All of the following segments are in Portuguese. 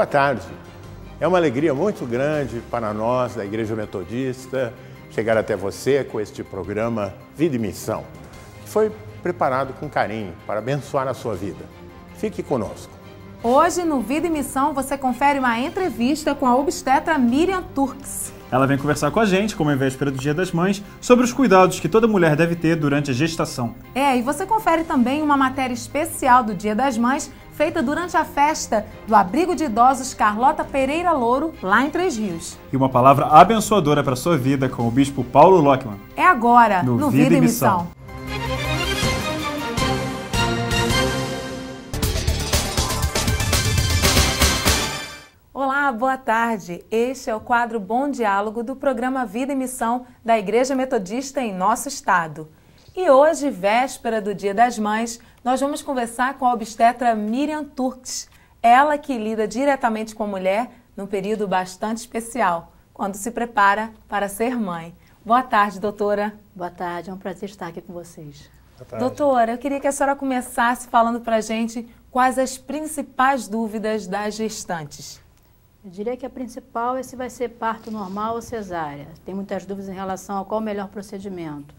tarde. É uma alegria muito grande para nós da Igreja Metodista chegar até você com este programa Vida e Missão, que foi preparado com carinho para abençoar a sua vida. Fique conosco. Hoje, no Vida e Missão, você confere uma entrevista com a obstetra Miriam Turks. Ela vem conversar com a gente, como é véspera do Dia das Mães, sobre os cuidados que toda mulher deve ter durante a gestação. E você confere também uma matéria especial do Dia das Mães, feita durante a festa do Abrigo de Idosos Carlota Pereira Louro, lá em Três Rios. E uma palavra abençoadora para a sua vida com o bispo Paulo Lockman. É agora, no Vida e Missão. Olá, boa tarde. Este é o quadro Bom Diálogo do programa Vida e Missão da Igreja Metodista em nosso estado. E hoje, véspera do Dia das Mães, nós vamos conversar com a obstetra Miriam Turks, ela que lida diretamente com a mulher num período bastante especial, quando se prepara para ser mãe. Boa tarde, doutora. Boa tarde, é um prazer estar aqui com vocês. Boa tarde. Doutora, eu queria que a senhora começasse falando para a gente quais as principais dúvidas das gestantes. Eu diria que a principal é se vai ser parto normal ou cesárea. Tem muitas dúvidas em relação a qual o melhor procedimento.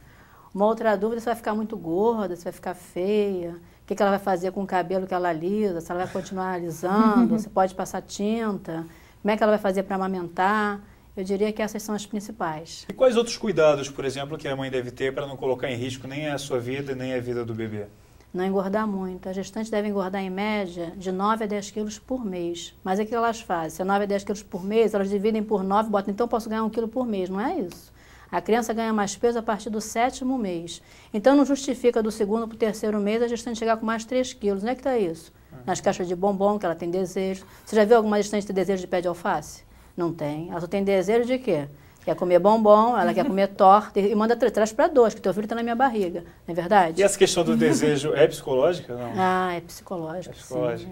Uma outra dúvida é se vai ficar muito gorda, se vai ficar feia, o que ela vai fazer com o cabelo que ela alisa, se ela vai continuar alisando, se pode passar tinta, como é que ela vai fazer para amamentar. Eu diria que essas são as principais. E quais outros cuidados, por exemplo, que a mãe deve ter para não colocar em risco nem a sua vida, nem a vida do bebê? Não engordar muito. As gestantes devem engordar em média de 9 a 10 quilos por mês. Mas o que elas fazem? Se é 9 a 10 quilos por mês, elas dividem por 9 e botam, então eu posso ganhar 1 quilo por mês. Não é isso. A criança ganha mais peso a partir do 7º mês. Então não justifica do 2º para o 3º mês a gestante chegar com mais 3 quilos. Onde é que está isso? Nas caixas de bombom, que ela tem desejo. Você já viu alguma gestante ter desejo de pé de alface? Não tem. Ela só tem desejo de quê? Quer comer bombom, ela quer comer torta e manda traz para 2, que teu filho está na minha barriga, não é verdade? E essa questão do desejo é psicológica? Não? Ah, é psicológica, sim.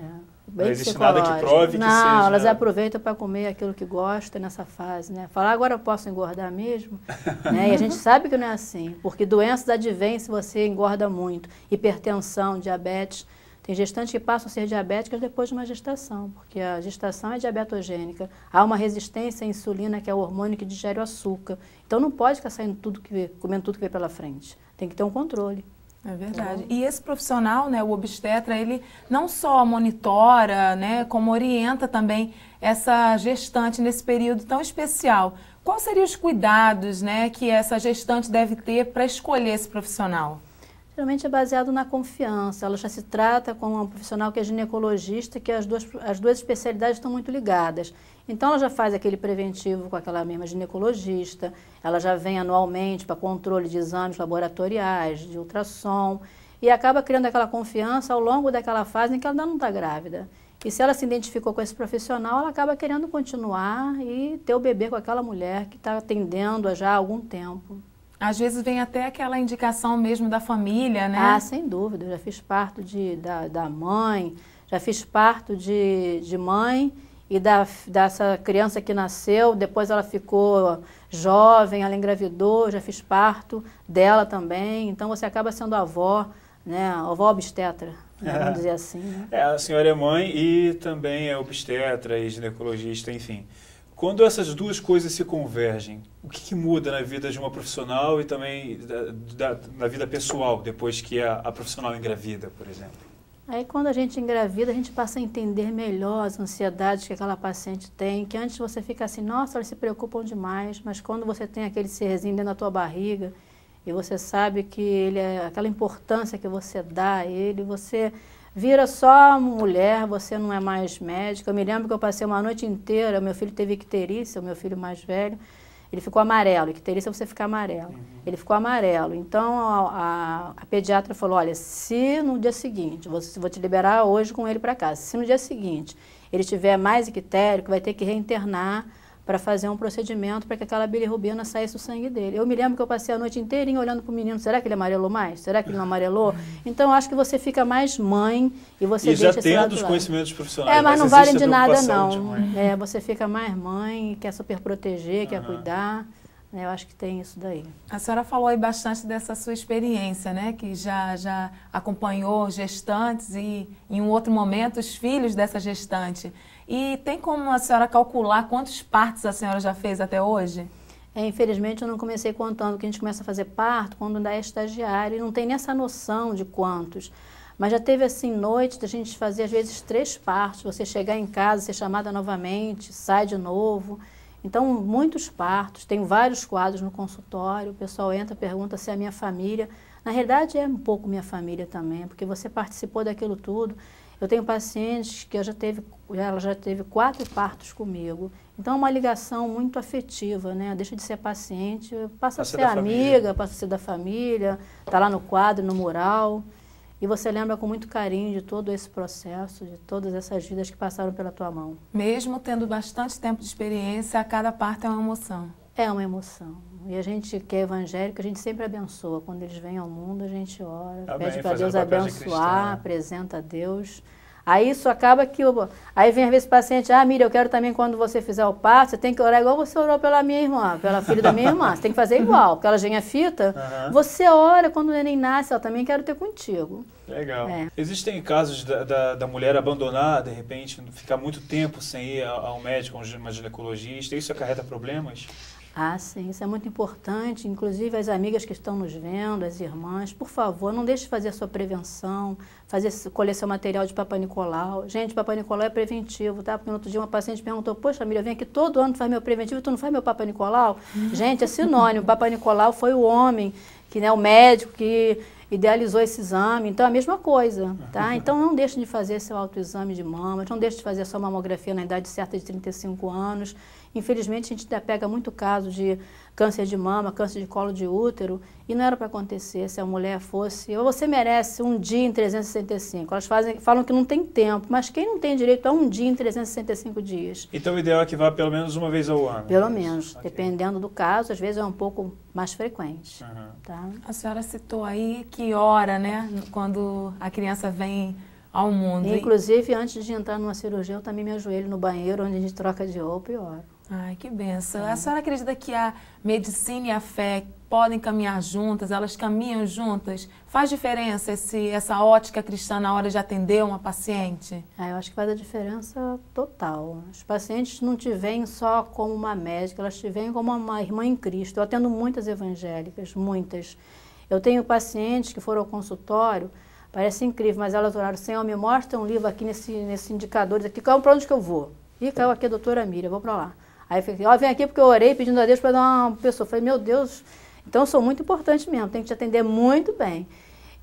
Não existe nada que prove que seja... Não, elas aproveitam para comer aquilo que gostam nessa fase, né? Falar, agora eu posso engordar mesmo? Né? E a gente sabe que não é assim, porque doenças advêm se você engorda muito. Hipertensão, diabetes. Tem gestantes que passam a ser diabéticas depois de uma gestação, porque a gestação é diabetogênica. Há uma resistência à insulina, que é o hormônio que digere o açúcar. Então não pode ficar saindo comendo tudo que vem pela frente. Tem que ter um controle. É verdade. E esse profissional, né, o obstetra, ele não só monitora, né, como orienta também essa gestante nesse período tão especial. Quais seriam os cuidados, né, que essa gestante deve ter para escolher esse profissional? Geralmente é baseado na confiança. Ela já se trata com uma profissional que é ginecologista, que as duas especialidades estão muito ligadas. Então ela já faz aquele preventivo com aquela mesma ginecologista, ela já vem anualmente para controle de exames laboratoriais, de ultrassom, e acaba criando aquela confiança ao longo daquela fase em que ela ainda não está grávida. E se ela se identificou com esse profissional, ela acaba querendo continuar e ter o bebê com aquela mulher que está atendendo já há algum tempo. Às vezes vem até aquela indicação mesmo da família, né? Ah, sem dúvida. Eu já fiz parto da mãe, já fiz parto de mãe e dessa criança que nasceu, depois ela ficou jovem, ela engravidou, já fiz parto dela também. Então você acaba sendo avó, né? Avó obstetra, né? Vamos dizer assim. Né? A senhora é mãe e também é obstetra e ginecologista, enfim. Quando essas duas coisas se convergem, o que muda na vida de uma profissional e também na vida pessoal, depois que a profissional engravida, por exemplo? Aí quando a gente engravida, a gente passa a entender melhor as ansiedades que aquela paciente tem, que antes você fica assim, nossa, elas se preocupam demais, mas quando você tem aquele serzinho dentro da tua barriga e você sabe que ele é aquela importância que você dá a ele, você vira só mulher, você não é mais médica. Eu me lembro que eu passei uma noite inteira, meu filho teve icterícia, o meu filho mais velho, ele ficou amarelo. Icterícia é você ficar amarelo. Ele ficou amarelo. Então a pediatra falou, olha, se no dia seguinte, vou te liberar hoje com ele para casa, se no dia seguinte ele tiver mais ictérico, vai ter que reinternar para fazer um procedimento para que aquela bilirrubina saísse do sangue dele. Eu me lembro que eu passei a noite inteirinha olhando para o menino, será que ele amarelou mais? Será que ele não amarelou? Então, acho que você fica mais mãe e você deixa esse lado. E já tendo os conhecimentos profissionais. Mas não valem de nada, não. Você fica mais mãe, quer super proteger, quer cuidar. Eu acho que tem isso daí. A senhora falou aí bastante dessa sua experiência, né? Que já acompanhou gestantes e, em um outro momento, os filhos dessa gestante. E tem como a senhora calcular quantos partos a senhora já fez até hoje? Infelizmente, eu não comecei contando, porque a gente começa a fazer parto quando ainda é estagiário e não tem nessa noção de quantos. Mas já teve, assim, noites da gente fazer, às vezes, 3 partos. Você chegar em casa, ser chamada novamente, sai de novo. Então, muitos partos. Tenho vários quadros no consultório. O pessoal entra, pergunta se é a minha família. Na realidade, é um pouco minha família também, porque você participou daquilo tudo. Eu tenho pacientes que ela já teve 4 partos comigo. Então, é uma ligação muito afetiva, né? Deixa de ser paciente, passa a ser amiga, passa a ser da família, está lá no quadro, no mural. E você lembra com muito carinho de todo esse processo, de todas essas vidas que passaram pela tua mão. Mesmo tendo bastante tempo de experiência, a cada parto é uma emoção. É uma emoção. E a gente que é evangélico, a gente sempre abençoa. Quando eles vêm ao mundo, a gente ora, pede para Deus abençoar, apresenta a Deus. Aí isso acaba que... Aí vem às vezes o paciente, Miriam, eu quero também quando você fizer o parto, você tem que orar igual você orou pela minha irmã, pela filha da minha irmã. Você tem que fazer igual, porque ela já é fita. Você ora quando o neném nasce, eu também quero ter contigo. Legal. Existem casos da mulher abandonar, de repente, ficar muito tempo sem ir ao médico, a uma ginecologista, isso acarreta problemas? Sim, isso é muito importante. Inclusive, as amigas que estão nos vendo, as irmãs, por favor, não deixe de fazer a sua prevenção, colher seu material de Papai Nicolau. Gente, Papai Nicolau é preventivo, tá? Porque no outro dia uma paciente perguntou, poxa, Miriam, eu venho aqui todo ano, tu faz meu preventivo, tu não faz meu Papai Nicolau? Gente, é sinônimo. Papai Nicolau foi o homem, o médico que idealizou esse exame, então é a mesma coisa, tá? Então não deixe de fazer seu autoexame de mama, não deixe de fazer sua mamografia na idade certa de 35 anos. Infelizmente, a gente ainda pega muito caso de câncer de mama, câncer de colo de útero, e não era para acontecer se a mulher fosse... Você merece um dia em 365. Elas falam que não tem tempo, mas quem não tem direito a um dia em 365 dias? Então o ideal é que vá pelo menos uma vez ao ano? Pelo menos, dependendo do caso, às vezes é um pouco mais frequente. Tá? A senhora citou aí que hora, né, quando a criança vem ao mundo. Inclusive, antes de entrar numa cirurgia, eu também me ajoelho no banheiro, onde a gente troca de roupa e oro. Ai, que benção. A senhora acredita que a medicina e a fé podem caminhar juntas, elas caminham juntas? Faz diferença essa ótica cristã na hora de atender uma paciente? Eu acho que faz a diferença total. Os pacientes não te veem só como uma médica, elas te veem como uma irmã em Cristo. Eu atendo muitas evangélicas, muitas. Eu tenho pacientes que foram ao consultório, parece incrível, mas elas oraram, Senhor, me mostra um livro aqui nesse indicador, aqui, para onde que eu vou? E caiu aqui a doutora Miriam, eu vou para lá. Aí eu falei, vem aqui porque eu orei pedindo a Deus para dar uma pessoa. Eu falei, meu Deus, então eu sou muito importante mesmo, tenho que te atender muito bem.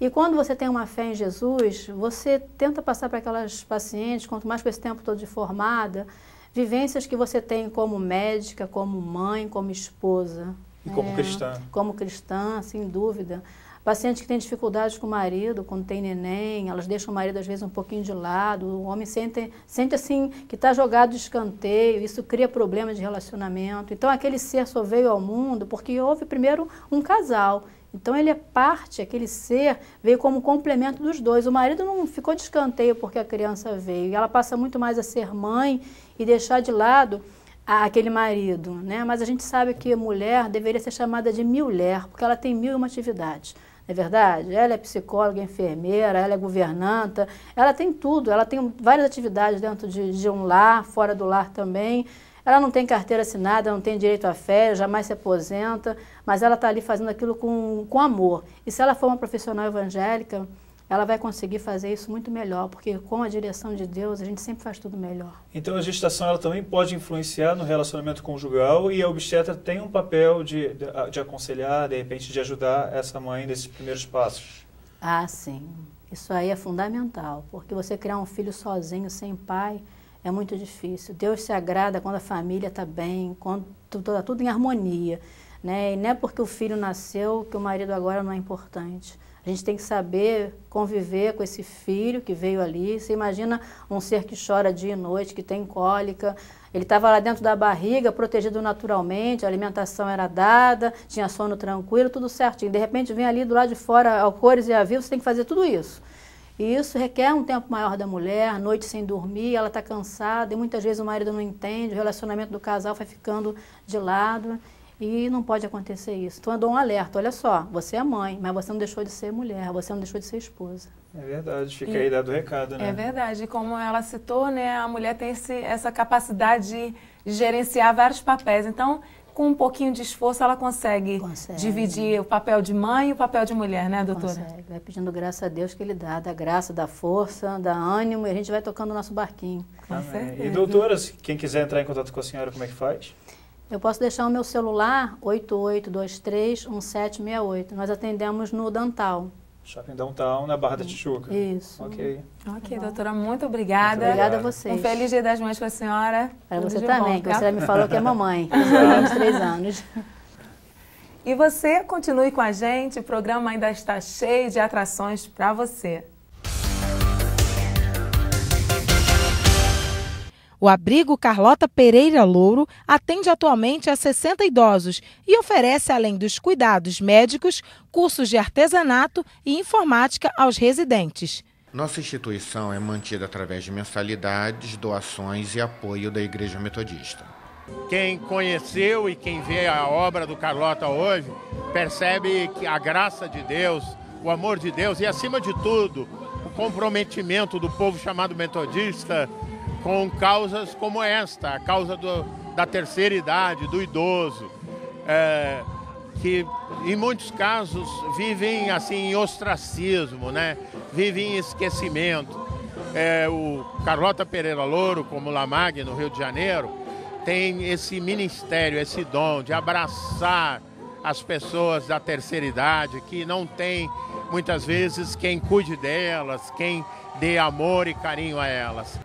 E quando você tem uma fé em Jesus, você tenta passar para aquelas pacientes, quanto mais com esse tempo todo de formada, vivências que você tem como médica, como mãe, como esposa. E como cristã. Como cristã, sem dúvida. Pacientes que têm dificuldades com o marido, quando tem neném, elas deixam o marido às vezes um pouquinho de lado, o homem sente assim que está jogado de escanteio, isso cria problemas de relacionamento. Então aquele ser só veio ao mundo porque houve primeiro um casal. Então ele é parte, aquele ser veio como complemento dos dois. O marido não ficou de escanteio porque a criança veio, e ela passa muito mais a ser mãe e deixar de lado aquele marido, né? Mas a gente sabe que a mulher deveria ser chamada de mulher, porque ela tem 1001 atividades. Não é verdade? Ela é psicóloga, enfermeira, ela é governanta, ela tem tudo, ela tem várias atividades dentro de um lar, fora do lar também. Ela não tem carteira assinada, não tem direito a férias, jamais se aposenta, mas ela está ali fazendo aquilo com amor. E se ela for uma profissional evangélica, ela vai conseguir fazer isso muito melhor, porque com a direção de Deus, a gente sempre faz tudo melhor. Então a gestação ela também pode influenciar no relacionamento conjugal e a obstetra tem um papel de aconselhar, de repente de ajudar essa mãe nesses primeiros passos. Sim. Isso aí é fundamental, porque você criar um filho sozinho, sem pai, é muito difícil. Deus se agrada quando a família está bem, quando está tudo em harmonia, né? E não é porque o filho nasceu que o marido agora não é importante. A gente tem que saber conviver com esse filho que veio ali. Você imagina um ser que chora dia e noite, que tem cólica. Ele estava lá dentro da barriga, protegido naturalmente, a alimentação era dada, tinha sono tranquilo, tudo certinho. De repente vem ali do lado de fora, ao cores e a vivo, você tem que fazer tudo isso. E isso requer um tempo maior da mulher, noite sem dormir, ela está cansada, e muitas vezes o marido não entende, o relacionamento do casal vai ficando de lado. E não pode acontecer isso. Então eu dou um alerta, olha só, você é mãe, mas você não deixou de ser mulher, você não deixou de ser esposa. É verdade, fica aí dado o recado, né? É verdade, como ela citou, né, a mulher tem essa capacidade de gerenciar vários papéis. Então, com um pouquinho de esforço, ela consegue dividir o papel de mãe e o papel de mulher, né, doutora? Consegue. Vai pedindo graça a Deus que Ele dá graça, dá força, dá ânimo, e a gente vai tocando o nosso barquinho. Com certeza. E doutora, quem quiser entrar em contato com a senhora, como é que faz? Eu posso deixar o meu celular, 8823-1768. Nós atendemos no Dantal. Shopping Downtown, na Barra da Tijuca. Isso. Ok. Ok, doutora, muito obrigada. Obrigada a vocês. Um feliz Dia das Mães para a senhora. Para Tudo você de também, bom, que tá? você me falou que é mamãe. Eu tenho 23 anos. E você continue com a gente, o programa ainda está cheio de atrações para você. O abrigo Carlota Pereira Louro atende atualmente a 60 idosos e oferece, além dos cuidados médicos, cursos de artesanato e informática aos residentes. Nossa instituição é mantida através de mensalidades, doações e apoio da Igreja Metodista. Quem conheceu e quem vê a obra do Carlota hoje, percebe que a graça de Deus, o amor de Deus e, acima de tudo, o comprometimento do povo chamado metodista com causas como esta, a causa da terceira idade, do idoso, que em muitos casos vivem assim em ostracismo, né? Vivem em esquecimento. O Carlota Pereira Louro, como Lamag, no Rio de Janeiro, tem esse ministério, esse dom de abraçar as pessoas da terceira idade, que não tem muitas vezes quem cuide delas, quem dê amor e carinho a elas.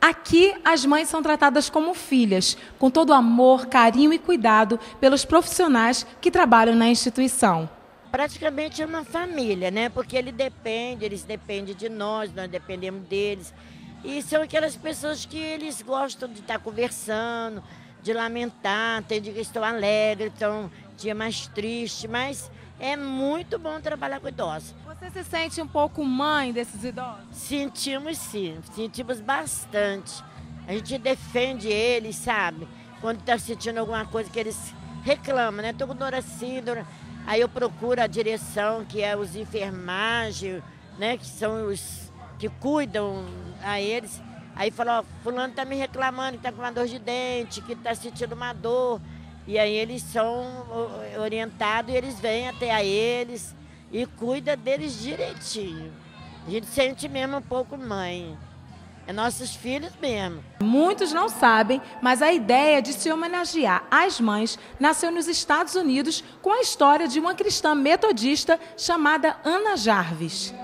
Aqui, as mães são tratadas como filhas, com todo amor, carinho e cuidado pelos profissionais que trabalham na instituição. Praticamente é uma família, né? Porque eles dependem de nós dependemos deles. E são aquelas pessoas que eles gostam de estar conversando, de lamentar, tem dia que estão alegres, estão dia mais triste, mas é muito bom trabalhar com idosos. Você se sente um pouco mãe desses idosos? Sentimos sim, sentimos bastante. A gente defende eles, sabe? Quando está sentindo alguma coisa que eles reclamam, né? Estou com dor assim, aí eu procuro a direção, que é os enfermagens, né? Que são os que cuidam a eles. Aí fala, ó, fulano está me reclamando que está com uma dor de dente, que está sentindo uma dor. E aí eles são orientados e eles vêm até a eles e cuida deles direitinho. A gente sente mesmo um pouco mãe. É nossos filhos mesmo. Muitos não sabem, mas a ideia de se homenagear às mães nasceu nos Estados Unidos com a história de uma cristã metodista chamada Ana Jarvis.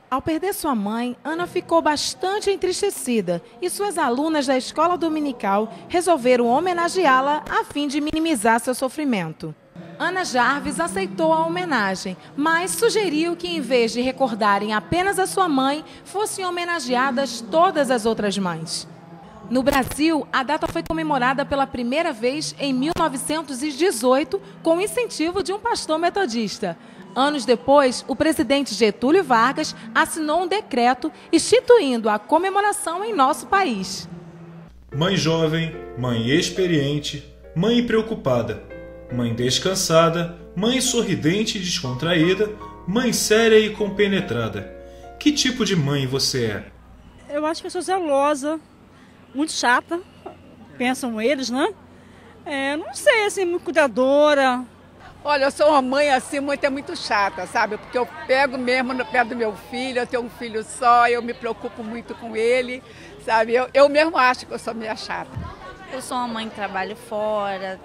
Ao perder sua mãe, Ana ficou bastante entristecida e suas alunas da escola dominical resolveram homenageá-la a fim de minimizar seu sofrimento. Ana Jarvis aceitou a homenagem, mas sugeriu que, em vez de recordarem apenas a sua mãe, fossem homenageadas todas as outras mães. No Brasil, a data foi comemorada pela primeira vez em 1918, com o incentivo de um pastor metodista. Anos depois, o presidente Getúlio Vargas assinou um decreto instituindo a comemoração em nosso país. Mãe jovem, mãe experiente, mãe preocupada, mãe descansada, mãe sorridente e descontraída, mãe séria e compenetrada. Que tipo de mãe você é? Eu acho que eu sou zelosa, muito chata, pensam eles, né? Não sei, assim, muito cuidadora. Olha, eu sou uma mãe assim, muito chata, sabe? Porque eu pego mesmo no pé do meu filho, eu tenho um filho só, eu me preocupo muito com ele, sabe? Eu mesmo acho que eu sou meio chata. Eu sou uma mãe que trabalho fora,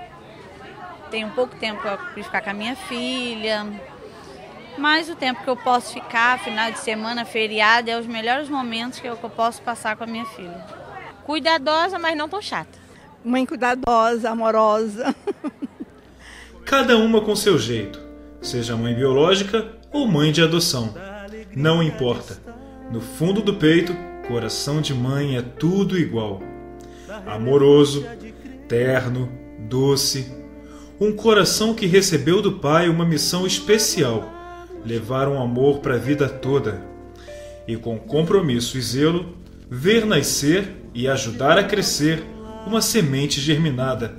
tenho pouco tempo para ficar com a minha filha, mas o tempo que eu posso ficar, final de semana, feriado, é os melhores momentos que eu posso passar com a minha filha. Cuidadosa, mas não tão chata. Mãe cuidadosa, amorosa. Cada uma com seu jeito, seja mãe biológica ou mãe de adoção. Não importa. No fundo do peito, coração de mãe é tudo igual. Amoroso, terno, doce. Um coração que recebeu do pai uma missão especial, levar um amor para a vida toda. E com compromisso e zelo, ver nascer e ajudar a crescer uma semente germinada,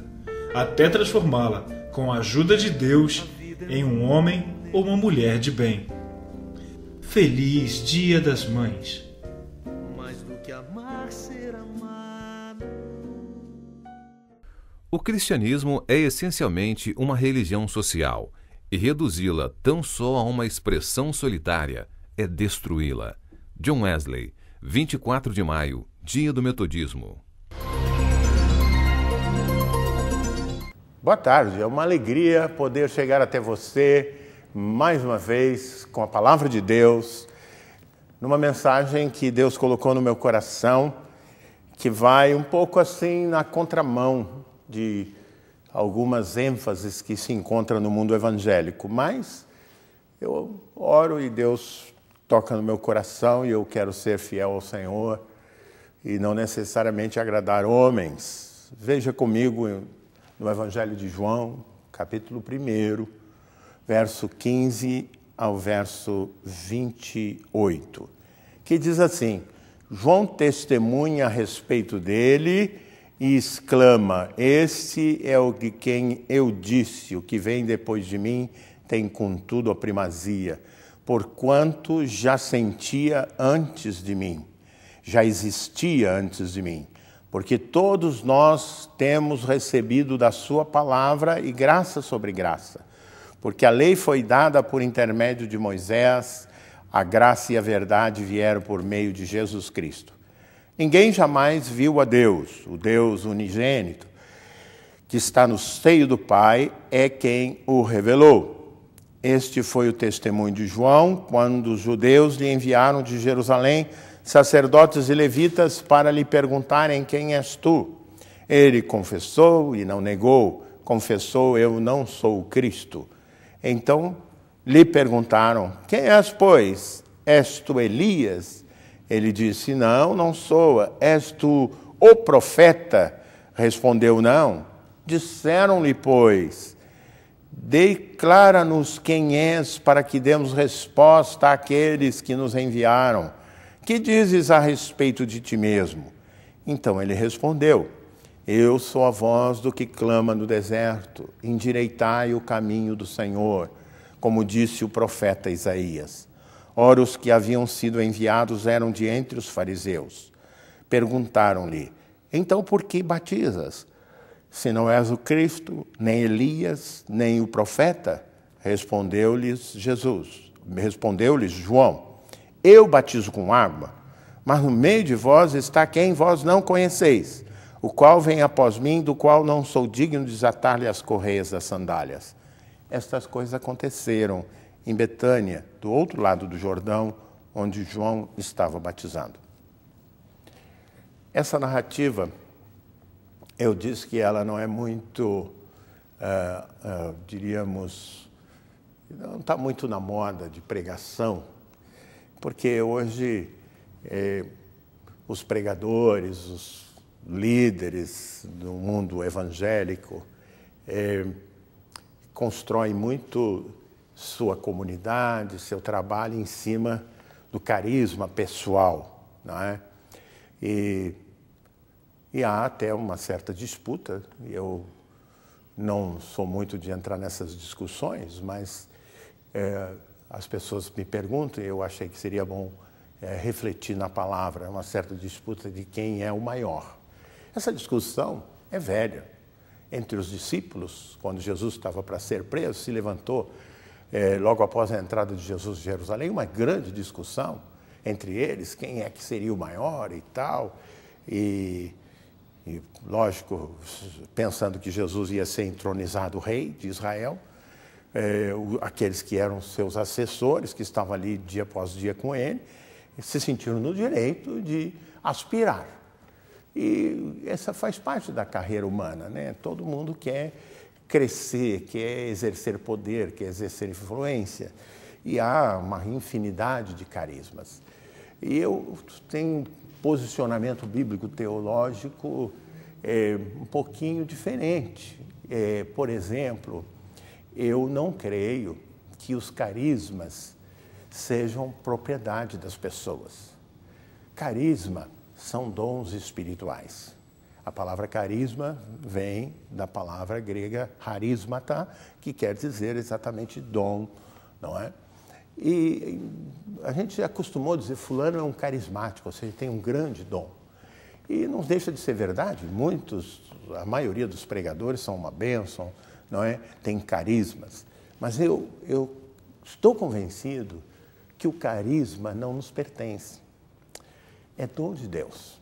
até transformá-la com a ajuda de Deus, em um homem ou uma mulher de bem. Feliz Dia das Mães! O cristianismo é essencialmente uma religião social, e reduzi-la tão só a uma expressão solitária é destruí-la. John Wesley, 24 de maio, Dia do Metodismo. Boa tarde, é uma alegria poder chegar até você mais uma vez com a Palavra de Deus, numa mensagem que Deus colocou no meu coração, que vai um pouco assim na contramão de algumas ênfases que se encontram no mundo evangélico, mas eu oro e Deus toca no meu coração e eu quero ser fiel ao Senhor e não necessariamente agradar homens. Veja comigo no Evangelho de João, capítulo 1, verso 15 ao verso 28, que diz assim: João testemunha a respeito dele e exclama: este é o de quem eu disse, o que vem depois de mim tem contudo a primazia, porquanto já sentia antes de mim, já existia antes de mim, porque todos nós temos recebido da sua palavra e graça sobre graça, porque a lei foi dada por intermédio de Moisés, a graça e a verdade vieram por meio de Jesus Cristo. Ninguém jamais viu a Deus, o Deus unigênito, que está no seio do Pai, é quem o revelou. Este foi o testemunho de João, quando os judeus lhe enviaram de Jerusalém sacerdotes e levitas para lhe perguntarem: quem és tu? Ele confessou e não negou, confessou: eu não sou o Cristo. Então lhe perguntaram: quem és, pois? És tu Elias? Ele disse: não, não sou. És tu o profeta? Respondeu: não. Disseram-lhe, pois: declara-nos quem és, para que demos resposta àqueles que nos enviaram. Que dizes a respeito de ti mesmo? Então ele respondeu: eu sou a voz do que clama no deserto, endireitai o caminho do Senhor, como disse o profeta Isaías. Ora, os que haviam sido enviados eram de entre os fariseus. Perguntaram-lhe: então por que batizas? Se não és o Cristo, nem Elias, nem o profeta? Respondeu-lhes João: eu batizo com água, mas no meio de vós está quem vós não conheceis, o qual vem após mim, do qual não sou digno de desatar-lhe as correias das sandálias. Estas coisas aconteceram em Betânia, do outro lado do Jordão, onde João estava batizando. Essa narrativa, eu disse que ela não é muito, diríamos, não está muito na moda de pregação, porque hoje os pregadores, os líderes do mundo evangélico constroem muito sua comunidade, seu trabalho em cima do carisma pessoal, não é? E há até uma certa disputa. Eu não sou muito de entrar nessas discussões, mas as pessoas me perguntam, e eu achei que seria bom refletir na palavra, uma certa disputa de quem é o maior. Essa discussão é velha. Entre os discípulos, quando Jesus estava para ser preso, se levantou, logo após a entrada de Jesus em Jerusalém, uma grande discussão entre eles, quem é que seria o maior e tal. E lógico, pensando que Jesus ia ser entronizado rei de Israel, aqueles que eram seus assessores, que estavam ali dia após dia com ele, se sentiram no direito de aspirar. E essa faz parte da carreira humana, né? Todo mundo quer crescer, quer exercer poder, quer exercer influência. E há uma infinidade de carismas. E eu tenho posicionamento bíblico teológico um pouquinho diferente. Por exemplo, eu não creio que os carismas sejam propriedade das pessoas. Carisma são dons espirituais. A palavra carisma vem da palavra grega charismata, que quer dizer exatamente dom, não é? E a gente acostumou a dizer fulano é um carismático, ou seja, tem um grande dom. E não deixa de ser verdade, a maioria dos pregadores são uma bênção, não é? Tem carismas. Mas eu estou convencido que o carisma não nos pertence. É dom de Deus.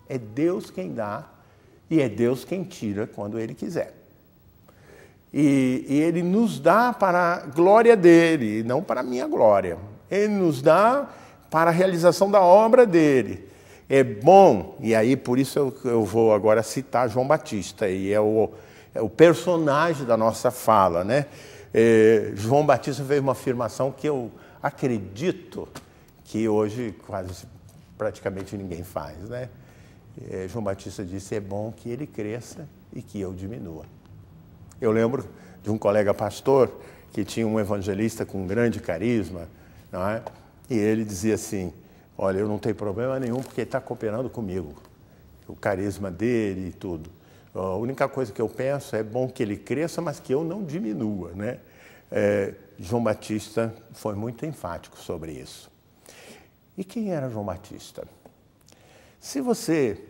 É Deus quem dá e é Deus quem tira quando Ele quiser. E Ele nos dá para a glória dEle, não para a minha glória. Ele nos dá para a realização da obra dEle. É bom, e aí por isso eu vou agora citar João Batista, e é o personagem da nossa fala, né? João Batista fez uma afirmação que eu acredito que hoje quase praticamente ninguém faz, né? João Batista disse, é bom que ele cresça e que eu diminua. Eu lembro de um colega pastor que tinha um evangelista com um grande carisma, não é? E ele dizia assim, olha, eu não tenho problema nenhum porque ele está cooperando comigo, o carisma dele e tudo. A única coisa que eu penso é bom que ele cresça, mas que eu não diminua, né? João Batista foi muito enfático sobre isso. E quem era João Batista? Se você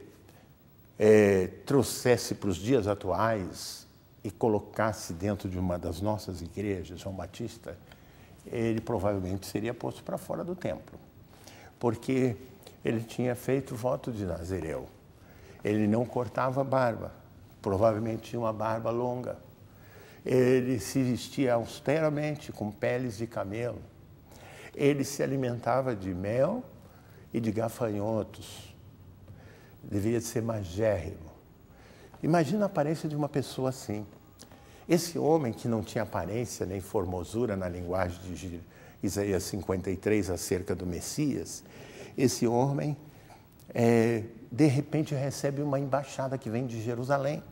trouxesse para os dias atuais e colocasse dentro de uma das nossas igrejas, João Batista, ele provavelmente seria posto para fora do templo, porque ele tinha feito voto de Nazireu. Ele não cortava barba, provavelmente tinha uma barba longa. Ele se vestia austeramente com peles de camelo. Ele se alimentava de mel e de gafanhotos. Devia ser magérrimo. Imagina a aparência de uma pessoa assim. Esse homem que não tinha aparência nem formosura na linguagem de Isaías 53 acerca do Messias, esse homem, de repente, recebe uma embaixada que vem de Jerusalém.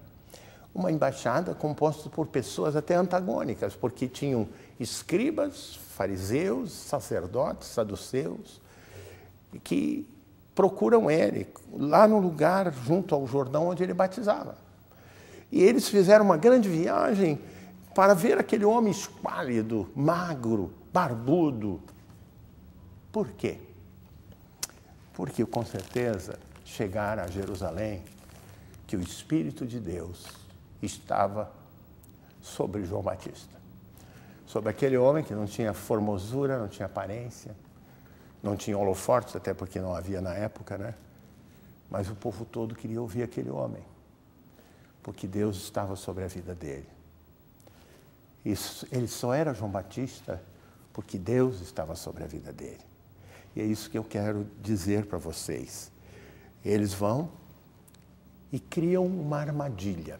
Uma embaixada composta por pessoas até antagônicas, porque tinham escribas, fariseus, sacerdotes, saduceus, que procuram ele lá no lugar junto ao Jordão onde ele batizava. E eles fizeram uma grande viagem para ver aquele homem esquálido, magro, barbudo. Por quê? Porque com certeza chegaram a Jerusalém que o Espírito de Deus estava sobre João Batista. Sobre aquele homem que não tinha formosura, não tinha aparência, não tinha holofotes, até porque não havia na época, né? Mas o povo todo queria ouvir aquele homem, porque Deus estava sobre a vida dele. Ele só era João Batista porque Deus estava sobre a vida dele. E é isso que eu quero dizer para vocês. Eles vão e criam uma armadilha.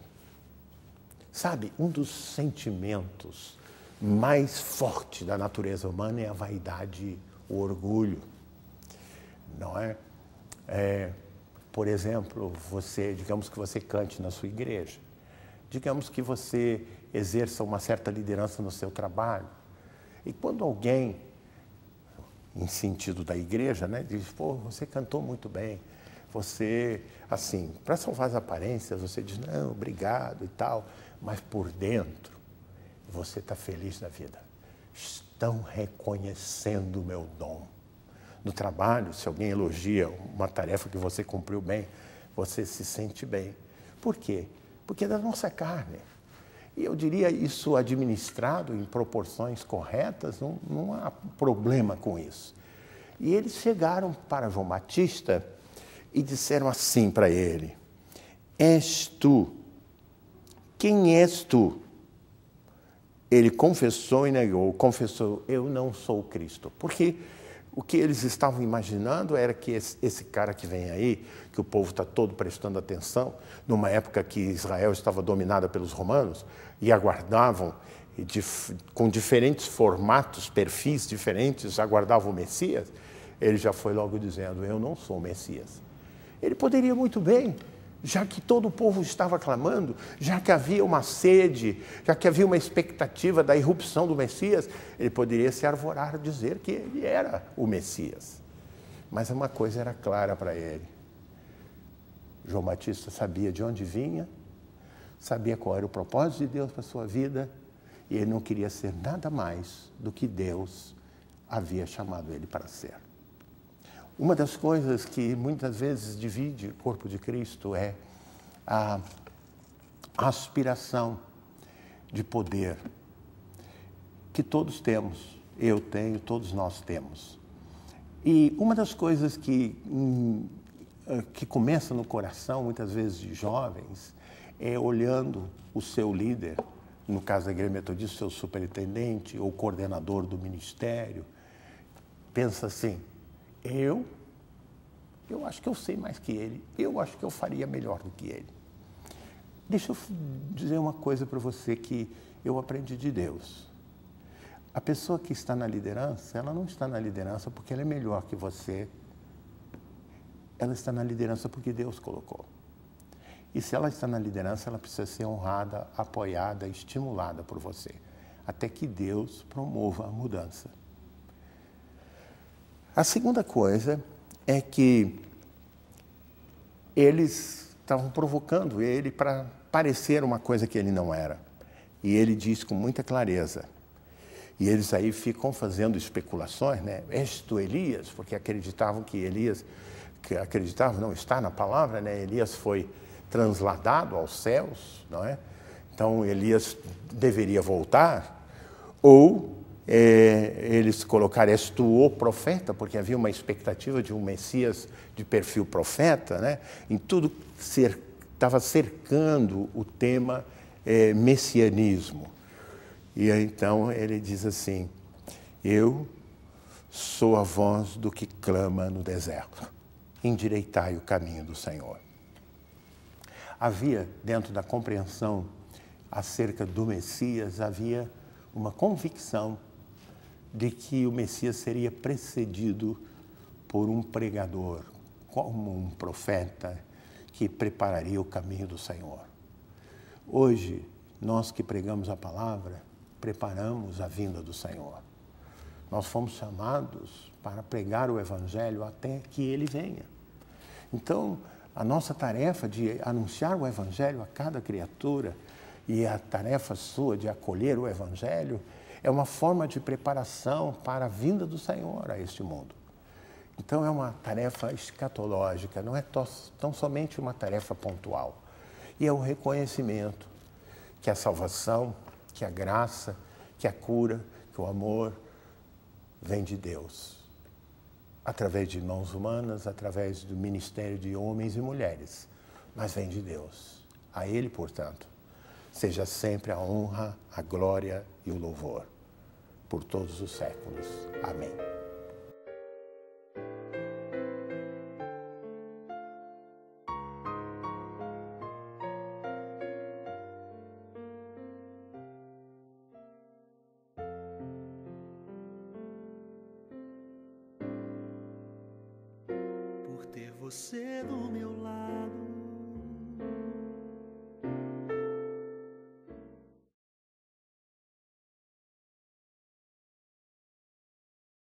Sabe, um dos sentimentos mais fortes da natureza humana é a vaidade, o orgulho, não é? Por exemplo, digamos que você cante na sua igreja, digamos que você exerça uma certa liderança no seu trabalho, e quando alguém, em sentido da igreja, né, diz, pô, você cantou muito bem, você, assim, para salvar as aparências, você diz, não, obrigado e tal, mas por dentro, você está feliz da vida. Estão reconhecendo o meu dom. No trabalho, se alguém elogia uma tarefa que você cumpriu bem, você se sente bem. Por quê? Porque é da nossa carne. E eu diria isso administrado em proporções corretas, não há problema com isso. E eles chegaram para João Batista e disseram assim para ele, és tu? Quem és tu? Ele confessou e negou, confessou, eu não sou o Cristo. Porque o que eles estavam imaginando era que esse cara que vem aí, que o povo está todo prestando atenção, numa época que Israel estava dominada pelos romanos, e aguardavam, com diferentes formatos, perfis diferentes, aguardavam o Messias, ele já foi logo dizendo, eu não sou o Messias. Ele poderia muito bem, já que todo o povo estava clamando, já que havia uma sede, já que havia uma expectativa da irrupção do Messias, ele poderia se arvorar a dizer que ele era o Messias. Mas uma coisa era clara para ele. João Batista sabia de onde vinha, sabia qual era o propósito de Deus para a sua vida, e ele não queria ser nada mais do que Deus havia chamado ele para ser. Uma das coisas que muitas vezes divide o corpo de Cristo é a aspiração de poder que todos temos, eu tenho, todos nós temos. E uma das coisas que começa no coração, muitas vezes de jovens, é olhando o seu líder, no caso da Igreja Metodista, seu superintendente ou coordenador do ministério, pensa assim, eu acho que eu sei mais que ele, eu acho que eu faria melhor do que ele. Deixa eu dizer uma coisa para você que eu aprendi de Deus. A pessoa que está na liderança, ela não está na liderança porque ela é melhor que você. Ela está na liderança porque Deus colocou. E se ela está na liderança, ela precisa ser honrada, apoiada, estimulada por você, até que Deus promova a mudança. A segunda coisa é que eles estavam provocando ele para parecer uma coisa que ele não era. E ele diz com muita clareza. E eles aí ficam fazendo especulações, né? És tu Elias? Porque acreditavam que Elias, não está na palavra, né? Elias foi transladado aos céus, não é? Então Elias deveria voltar. Ou eles colocaram, és tu o profeta? Porque havia uma expectativa de um Messias de perfil profeta, né? Em tudo estava cercando o tema messianismo. E então ele diz assim, eu sou a voz do que clama no deserto, endireitai o caminho do Senhor. Havia, dentro da compreensão acerca do Messias, havia uma convicção de que o Messias seria precedido por um pregador, como um profeta, que prepararia o caminho do Senhor. Hoje, nós que pregamos a palavra, preparamos a vinda do Senhor. Nós fomos chamados para pregar o Evangelho até que Ele venha. Então, a nossa tarefa de anunciar o Evangelho a cada criatura e a tarefa sua de acolher o Evangelho é uma forma de preparação para a vinda do Senhor a este mundo. Então, é uma tarefa escatológica, não é tão somente uma tarefa pontual. E é o reconhecimento que a salvação, que a graça, que a cura, que o amor vem de Deus. Através de mãos humanas, através do ministério de homens e mulheres, mas vem de Deus. A Ele, portanto, seja sempre a honra, a glória e o louvor, por todos os séculos. Amém. Você do meu lado,